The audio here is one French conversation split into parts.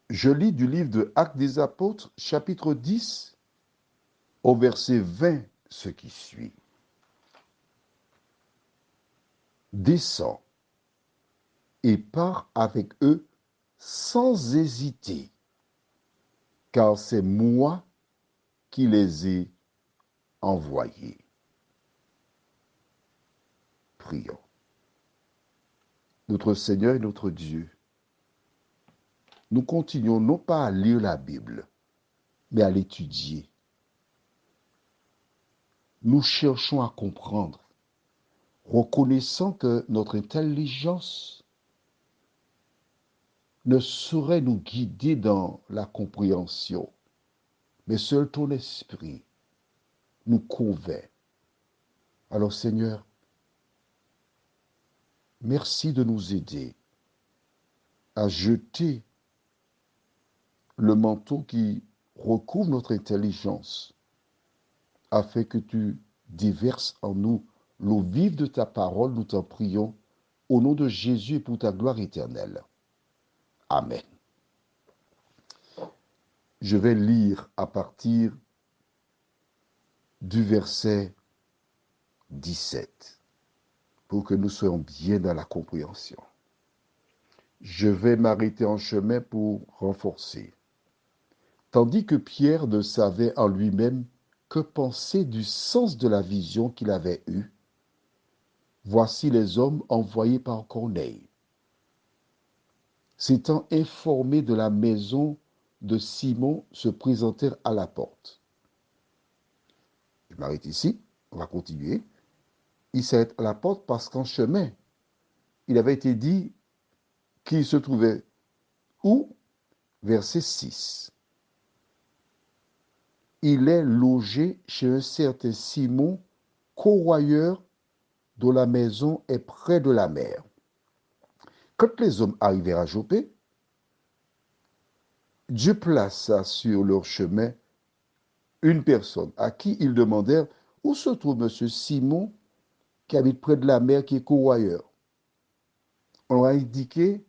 Je lis du livre de Actes des Apôtres, chapitre 10, au verset 20, ce qui suit. Descends et pars avec eux sans hésiter, car c'est moi qui les ai envoyés. Prions. Notre Seigneur et notre Dieu, nous continuons non pas à lire la Bible, mais à l'étudier. Nous cherchons à comprendre, reconnaissant que notre intelligence ne saurait nous guider dans la compréhension, mais seul ton esprit nous convainc. Alors Seigneur, merci de nous aider à jeter le manteau qui recouvre notre intelligence, afin que tu déverses en nous l'eau vive de ta parole, nous t'en prions, au nom de Jésus et pour ta gloire éternelle. Amen. Je vais lire à partir du verset 17 pour que nous soyons bien dans la compréhension. Je vais m'arrêter en chemin pour renforcer. Tandis que Pierre ne savait en lui-même que penser du sens de la vision qu'il avait eue, voici les hommes envoyés par Corneille. S'étant informés de la maison de Simon, se présentèrent à la porte. Je m'arrête ici, on va continuer. Il s'arrête à la porte parce qu'en chemin, il avait été dit qu'il se trouvait où? Verset 6. Il est logé chez un certain Simon, corroyeur, dont la maison est près de la mer. Quand les hommes arrivèrent à Jopé, Dieu plaça sur leur chemin une personne à qui ils demandèrent où se trouve monsieur Simon qui habite près de la mer, qui est corroyeur. On leur a indiqué,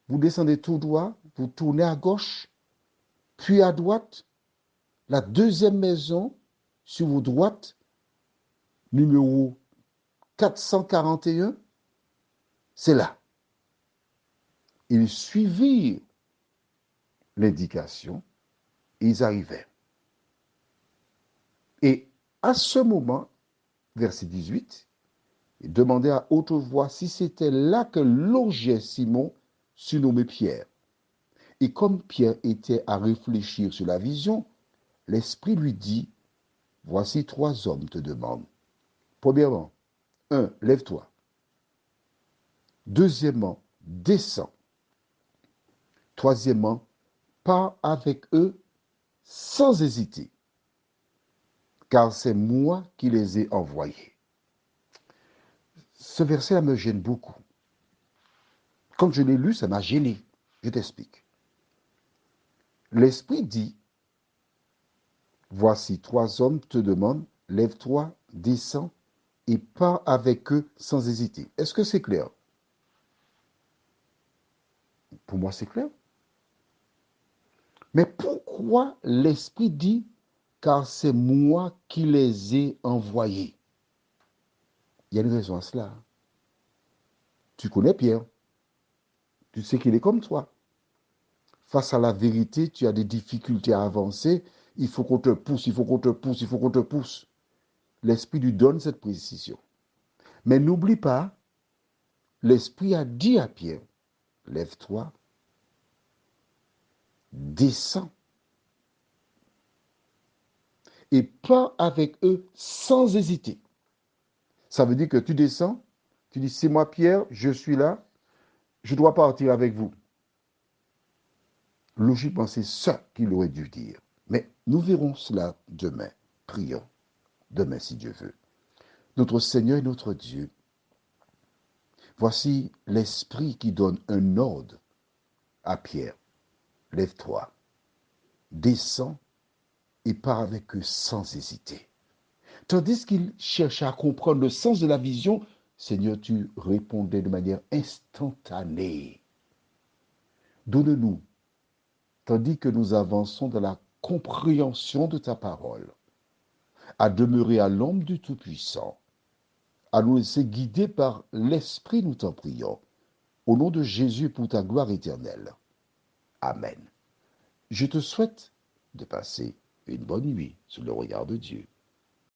vous descendez tout droit, vous tournez à gauche, puis à droite, la deuxième maison sur votre droite, numéro 441, c'est là. Ils suivirent l'indication et ils arrivèrent. Et à ce moment, verset 18, ils demandaient à haute voix si c'était là que logeait Simon, surnommé Pierre. Et comme Pierre était à réfléchir sur la vision, l'Esprit lui dit, voici 3 hommes te demandent. Premièrement, 1, lève-toi. Deuxièmement, descends. Troisièmement, pars avec eux sans hésiter, car c'est moi qui les ai envoyés. Ce verset-là me gêne beaucoup. Quand je l'ai lu, ça m'a gêné. Je t'explique. L'Esprit dit, voici 3 hommes te demandent, lève-toi, descends et pars avec eux sans hésiter. Est-ce que c'est clair? Pour moi, c'est clair. Mais pourquoi l'Esprit dit, car c'est moi qui les ai envoyés? Il y a une raison à cela. Tu connais Pierre. Tu sais qu'il est comme toi. Face à la vérité, tu as des difficultés à avancer. Il faut qu'on te pousse, il faut qu'on te pousse, il faut qu'on te pousse. L'Esprit lui donne cette précision. Mais n'oublie pas, l'Esprit a dit à Pierre, lève-toi, descends et pars avec eux sans hésiter. Ça veut dire que tu descends, tu dis, c'est moi Pierre, je suis là, je dois partir avec vous. Logiquement, c'est ça qu'il aurait dû dire. Mais nous verrons cela demain. Prions, demain si Dieu veut. Notre Seigneur et notre Dieu, voici l'Esprit qui donne un ordre à Pierre. Lève-toi, descends et pars avec eux sans hésiter. Tandis qu'il cherchait à comprendre le sens de la vision, Seigneur, tu répondais de manière instantanée. Donne-nous tandis que nous avançons dans la compréhension de ta parole, à demeurer à l'ombre du Tout-Puissant, à nous laisser guider par l'Esprit, nous t'en prions, au nom de Jésus pour ta gloire éternelle. Amen. Je te souhaite de passer une bonne nuit sous le regard de Dieu.